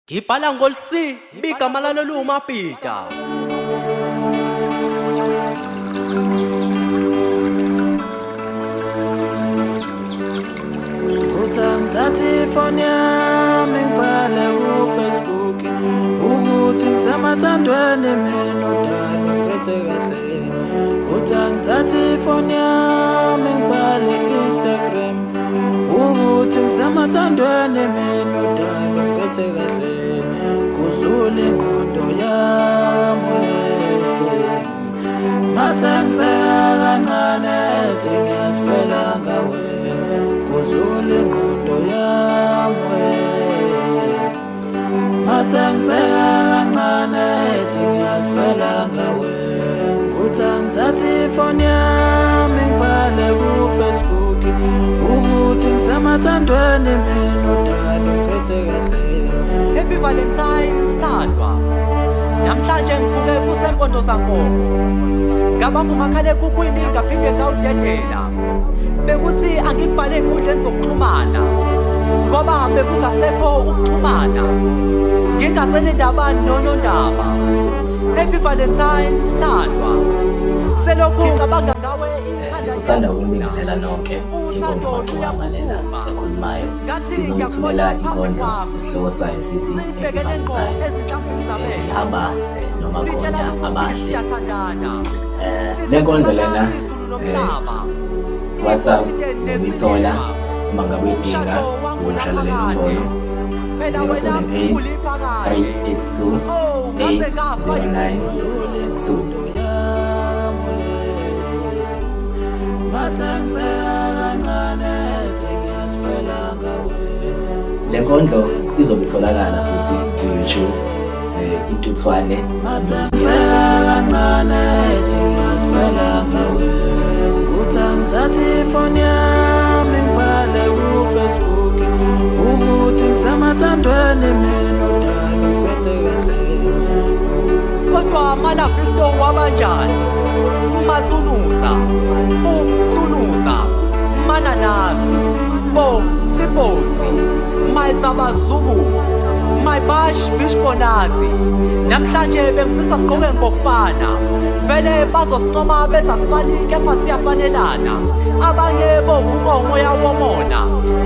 Ngibhala ngolisi bigama lalolu uMapita. Ngithatha ifoni yami ngibhale ku-Facebook ukuthi ngisemathandweni mina udala ngiphethe kahle. Ngithatha ifoni yami ngibhale ku-Instagram ukuthi ngisemathandweni mina udala ngiphethe kahle. Kuzula ingqondo yami mase ngibheka kancane ethi ngiyasifela ngawe. Kuzula ingqondo yami mase ngibheka kancane ethi ngiyasifela ngawe. Ngithatha ifoni yami ngibhale ku-Facebook ukuthi ngisemathandweni mina udala ngiphethe kahle. Happy Valentine's sithandwa. Namhlanje ngivuke kusempondo sankomo. Ngabamba umakhalekhukhwini ngaphinde ngawudedela. Bekuthi angibhale enkundleni zokuxhumana ngoba bekungasekho ukuxhumana. Ngingasenendaba nonondaba. Happy Valentine's sithandwa. Selokhu ngicabanga ngawe ikhanda Sithanda ukunibingelela nonke ingoma maqhumalela ekhulumayo izongithulela inkondlo isihloko sayo sithi Happy Valentine. Ihamba nomakhonya abahle. Le nkondlo lena WhatsApp zingithola uma ngabe uyidinga ukungihlalela inombolo 078 382 8092. Le nkondlo izobe itholakala futhi ku-YouTube intuthwane ngithatha ifoni yami ngibhale ku-Facebook ukuthi ngisemathandweni mina udala ngiphethe kahle. Kodwa Malafisto wabanjani? Mathunuza, Umthunuza, Mananasi, Tsipotsi, Mayisabazubu, Mayibash Bishponati. Namhlanje bengifisa sigqoke ngokufana. Vele bazosincoma bethi asifani kepha siyafanelana. Abanye bovuka umoya womona.